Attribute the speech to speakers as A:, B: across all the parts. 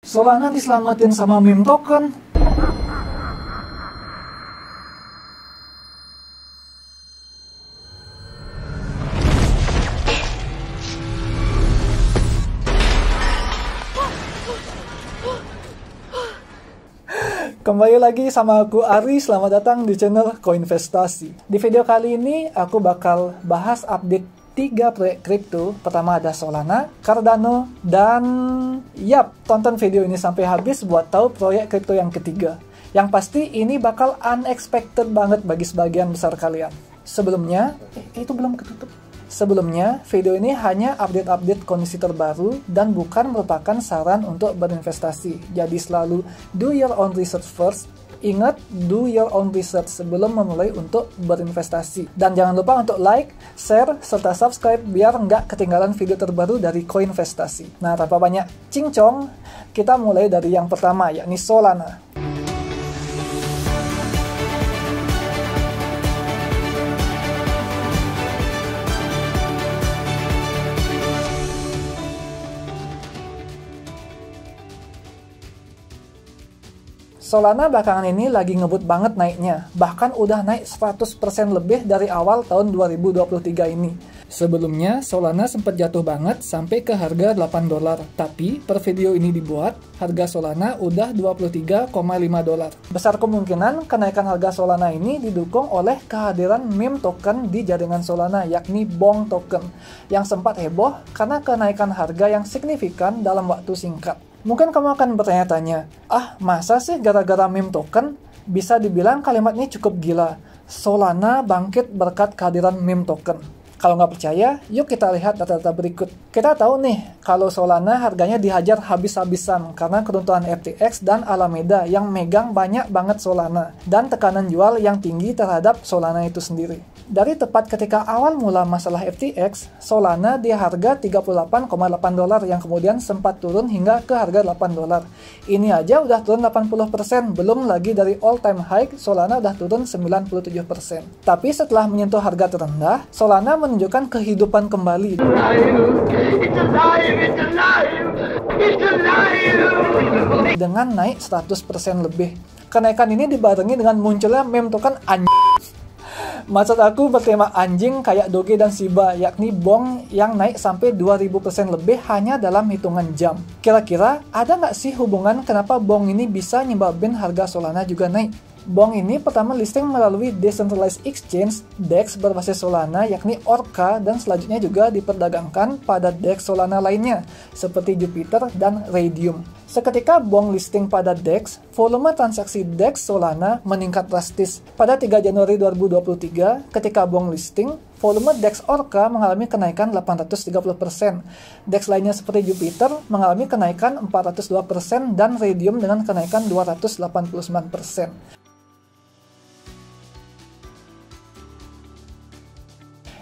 A: Solana diselamatin sama meme token. Kembali lagi sama aku Ari, selamat datang di channel Koinvestasi. Di video kali ini aku bakal bahas update 3 proyek kripto. Pertama ada Solana, Cardano, dan tonton video ini sampai habis buat tahu proyek kripto yang ketiga. Yang pasti ini bakal unexpected banget bagi sebagian besar kalian. Sebelumnya, itu belum ketutup. Sebelumnya, video ini hanya update-update kondisi terbaru dan bukan merupakan saran untuk berinvestasi. Jadi selalu do your own research first. Ingat, do your own research sebelum memulai untuk berinvestasi. Dan jangan lupa untuk like, share, serta subscribe biar nggak ketinggalan video terbaru dari Koinvestasi. Nah, tanpa banyak cincong, kita mulai dari yang pertama, yakni Solana. Solana belakangan ini lagi ngebut banget naiknya, bahkan udah naik 100% lebih dari awal tahun 2023 ini. Sebelumnya, Solana sempat jatuh banget sampai ke harga $8, tapi per video ini dibuat, harga Solana udah $23,5. Besar kemungkinan kenaikan harga Solana ini didukung oleh kehadiran meme token di jaringan Solana, yakni BONG token, yang sempat heboh karena kenaikan harga yang signifikan dalam waktu singkat. Mungkin kamu akan bertanya-tanya, masa sih gara-gara meme token? Bisa dibilang kalimat ini cukup gila. Solana bangkit berkat kehadiran meme token. Kalau nggak percaya, yuk kita lihat data-data berikut. Kita tahu nih, kalau Solana harganya dihajar habis-habisan karena keruntuhan FTX dan Alameda yang megang banyak banget Solana, dan tekanan jual yang tinggi terhadap Solana itu sendiri. Dari tepat ketika awal mula masalah FTX, Solana di harga $38,8 yang kemudian sempat turun hingga ke harga $8. Ini aja udah turun 80%, belum lagi dari all time high, Solana udah turun 97%. Tapi setelah menyentuh harga terendah, Solana menunjukkan kehidupan kembali. Dengan naik 100% lebih. Kenaikan ini dibarengi dengan munculnya meme token Maksud aku bertema anjing kayak Doge dan Shiba, yakni BONG yang naik sampai 2000% lebih hanya dalam hitungan jam. Kira-kira ada nggak sih hubungan kenapa BONG ini bisa nyebabin harga Solana juga naik? BONG ini pertama listing melalui Decentralized Exchange DEX berbasis Solana yakni Orca, dan selanjutnya juga diperdagangkan pada DEX Solana lainnya seperti Jupiter dan Raydium. Seketika BONG listing pada DEX, volume transaksi DEX Solana meningkat drastis. Pada 3 Januari 2023, ketika BONG listing, volume DEX Orca mengalami kenaikan 830%. DEX lainnya seperti Jupiter mengalami kenaikan 402% dan Raydium dengan kenaikan 289%.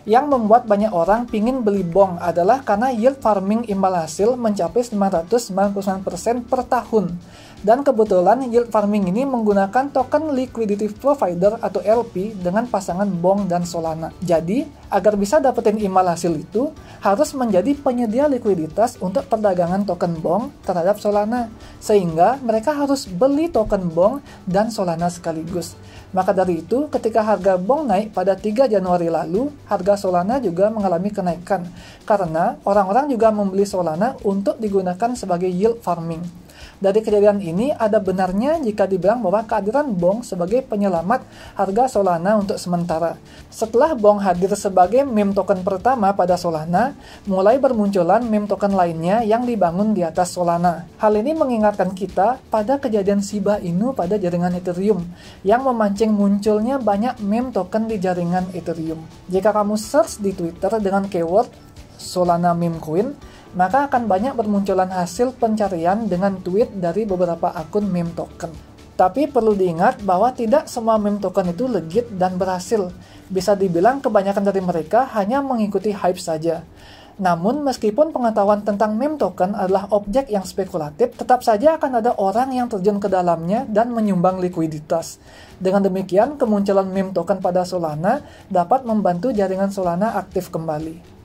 A: Yang membuat banyak orang pingin beli BONG adalah karena yield farming imbal hasil mencapai 999% per tahun. Dan kebetulan yield farming ini menggunakan token liquidity provider atau LP dengan pasangan BONG dan Solana. Jadi, agar bisa dapetin imbal hasil itu, harus menjadi penyedia likuiditas untuk perdagangan token BONG terhadap Solana. Sehingga mereka harus beli token BONG dan Solana sekaligus. Maka dari itu, ketika harga BONG naik pada 3 Januari lalu, harga Solana juga mengalami kenaikan. Karena orang-orang juga membeli Solana untuk digunakan sebagai yield farming. Dari kejadian ini ada benarnya jika dibilang bahwa kehadiran BONG sebagai penyelamat harga Solana untuk sementara. Setelah BONG hadir sebagai meme token pertama pada Solana, mulai bermunculan meme token lainnya yang dibangun di atas Solana. Hal ini mengingatkan kita pada kejadian Shiba Inu pada jaringan Ethereum, yang memancing munculnya banyak meme token di jaringan Ethereum. Jika kamu search di Twitter dengan keyword Solana meme coin, maka akan banyak bermunculan hasil pencarian dengan tweet dari beberapa akun meme token. Tapi perlu diingat bahwa tidak semua meme token itu legit dan berhasil. Bisa dibilang kebanyakan dari mereka hanya mengikuti hype saja. Namun, meskipun pengetahuan tentang meme token adalah objek yang spekulatif, tetap saja akan ada orang yang terjun ke dalamnya dan menyumbang likuiditas. Dengan demikian, kemunculan meme token pada Solana dapat membantu jaringan Solana aktif kembali.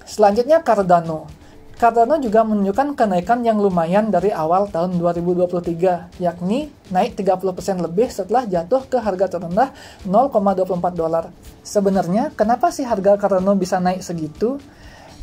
A: Selanjutnya Cardano. Cardano juga menunjukkan kenaikan yang lumayan dari awal tahun 2023, yakni naik 30% lebih setelah jatuh ke harga terendah $0,24. Sebenarnya, kenapa sih harga Cardano bisa naik segitu?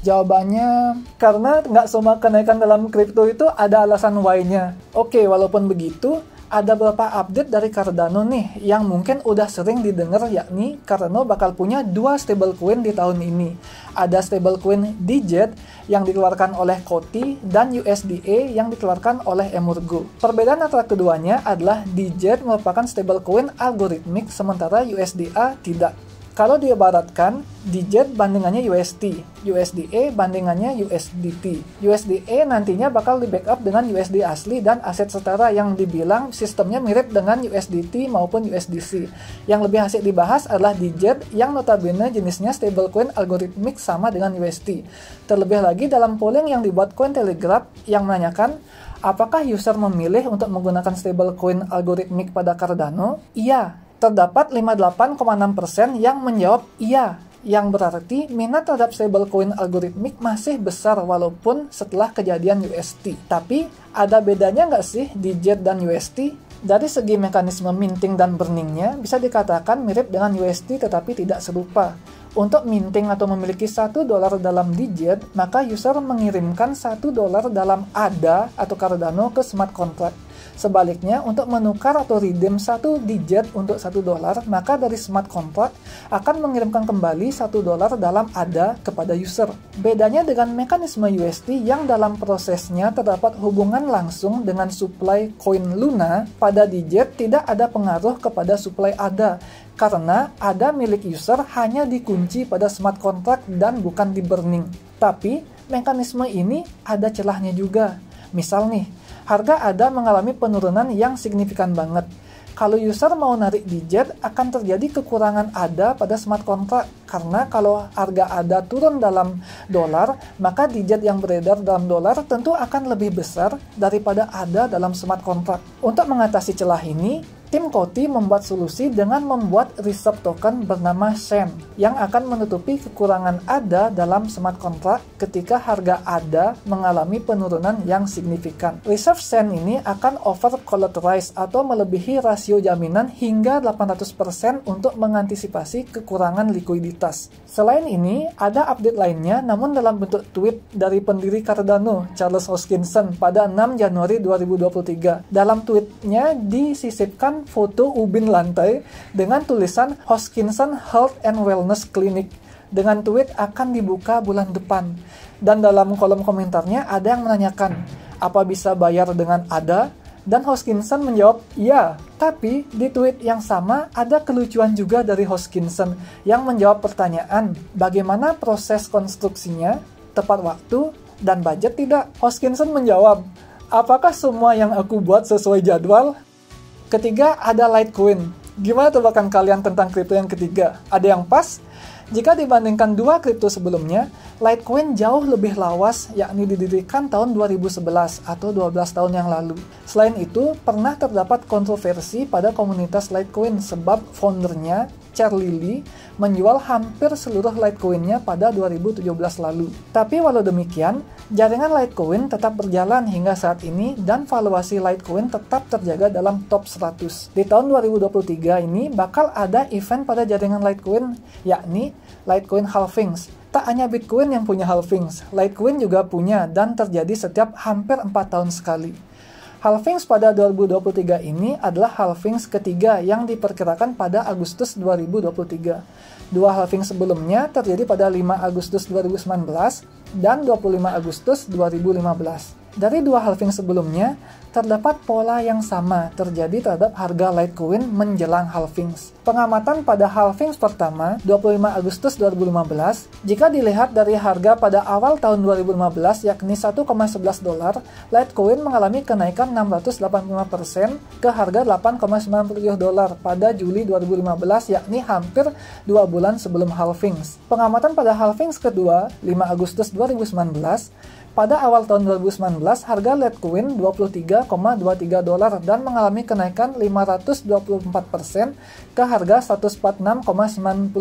A: Jawabannya, karena nggak semua kenaikan dalam kripto itu ada alasan why-nya. Oke, walaupun begitu, ada beberapa update dari Cardano nih yang mungkin udah sering didengar, yakni Cardano bakal punya 2 stablecoin di tahun ini. Ada stablecoin DJET yang dikeluarkan oleh Koti dan USDA yang dikeluarkan oleh Emurgo. Perbedaan antara keduanya adalah DJET merupakan stablecoin algoritmik sementara USDA tidak. Kalau diibaratkan, DJET bandingannya UST, USDA bandingannya USDT. USDA nantinya bakal di-backup dengan USD asli dan aset setara yang dibilang sistemnya mirip dengan USDT maupun USDC. Yang lebih asik dibahas adalah DJET yang notabene jenisnya stablecoin algoritmik sama dengan UST. Terlebih lagi dalam polling yang dibuat Cointelegraph yang menanyakan, apakah user memilih untuk menggunakan stablecoin algoritmik pada Cardano? Iya. Terdapat 58,6% yang menjawab iya, yang berarti minat terhadap stablecoin algoritmik masih besar walaupun setelah kejadian UST. Tapi, ada bedanya nggak sih DJET dan UST? Dari segi mekanisme minting dan burningnya, bisa dikatakan mirip dengan UST tetapi tidak serupa. Untuk minting atau memiliki $1 dalam DJET, maka user mengirimkan $1 dalam ADA atau Cardano ke smart contract. Sebaliknya, untuk menukar atau redeem 1 DJET untuk $1, maka dari smart contract akan mengirimkan kembali $1 dalam ADA kepada user. Bedanya dengan mekanisme UST yang dalam prosesnya terdapat hubungan langsung dengan supply koin Luna, pada DJET tidak ada pengaruh kepada supply ADA, karena ADA milik user hanya dikunci pada smart contract dan bukan di burning. Tapi, mekanisme ini ada celahnya juga. Misal nih, harga ADA mengalami penurunan yang signifikan banget. Kalau user mau narik DJET, akan terjadi kekurangan ADA pada smart contract. Karena kalau harga ADA turun dalam dolar, maka DJET yang beredar dalam dolar tentu akan lebih besar daripada ADA dalam smart contract. Untuk mengatasi celah ini, tim Koti membuat solusi dengan membuat reserve token bernama SHAN yang akan menutupi kekurangan ADA dalam smart contract ketika harga ADA mengalami penurunan yang signifikan. Reserve SHAN ini akan over collateralize atau melebihi rasio jaminan hingga 800% untuk mengantisipasi kekurangan likuiditas. Selain ini, ada update lainnya namun dalam bentuk tweet dari pendiri Cardano, Charles Hoskinson, pada 6 Januari 2023. Dalam tweetnya disisipkan foto ubin lantai dengan tulisan Hoskinson Health and Wellness Clinic dengan tweet akan dibuka bulan depan. Dan dalam kolom komentarnya ada yang menanyakan, apa bisa bayar dengan ADA? Dan Hoskinson menjawab, iya. Tapi di tweet yang sama ada kelucuan juga dari Hoskinson yang menjawab pertanyaan, bagaimana proses konstruksinya, tepat waktu, dan budget tidak? Hoskinson menjawab, apakah semua yang aku buat sesuai jadwal? Ketiga, ada Litecoin. Gimana tebakan kalian tentang kripto yang ketiga? Ada yang pas? Jika dibandingkan dua kripto sebelumnya, Litecoin jauh lebih lawas, yakni didirikan tahun 2011 atau 12 tahun yang lalu. Selain itu, pernah terdapat kontroversi pada komunitas Litecoin sebab foundernya, Charlie Lee, menjual hampir seluruh Litecoin-nya pada 2017 lalu. Tapi walau demikian, jaringan Litecoin tetap berjalan hingga saat ini dan valuasi Litecoin tetap terjaga dalam top 100. Di tahun 2023 ini bakal ada event pada jaringan Litecoin, yakni Litecoin Halvings. Tak hanya Bitcoin yang punya halvings, Litecoin juga punya dan terjadi setiap hampir 4 tahun sekali. Halvings pada 2023 ini adalah halvings ketiga yang diperkirakan pada Agustus 2023. Dua halving sebelumnya terjadi pada 5 Agustus 2019 dan 25 Agustus 2015. Dari dua halving sebelumnya, terdapat pola yang sama terjadi terhadap harga Litecoin menjelang halvings. Pengamatan pada halvings pertama, 25 Agustus 2015, jika dilihat dari harga pada awal tahun 2015 yakni $1,11, Litecoin mengalami kenaikan 685% ke harga $8,97 pada Juli 2015 yakni hampir 2 bulan sebelum halvings. Pengamatan pada halvings kedua, 5 Agustus 2019, Pada awal tahun 2019, harga Litecoin $23,23 dan mengalami kenaikan 524% ke harga 146,95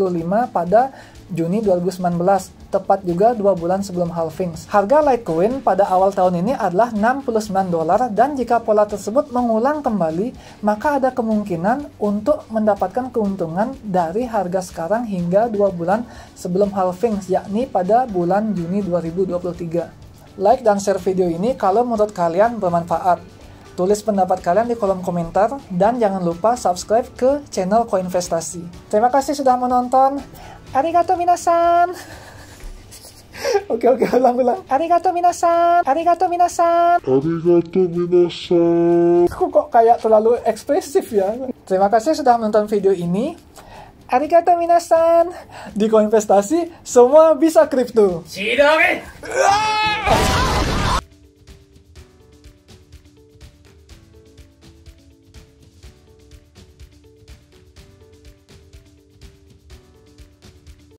A: pada Juni 2019, tepat juga 2 bulan sebelum halving. Harga Litecoin pada awal tahun ini adalah $69 dan jika pola tersebut mengulang kembali, maka ada kemungkinan untuk mendapatkan keuntungan dari harga sekarang hingga 2 bulan sebelum halving, yakni pada bulan Juni 2023. Like dan share video ini kalau menurut kalian bermanfaat. Tulis pendapat kalian di kolom komentar dan jangan lupa subscribe ke channel Koinvestasi. Terima kasih sudah menonton. Arigato minasan. Oke, ulang. Arigato minasan. Arigato minasan.
B: Arigato minasan.
A: Aku kok kayak terlalu ekspresif ya. Terima kasih sudah menonton video ini. Arigato minasan. Di Koinvestasi semua bisa kripto.
C: Sidori!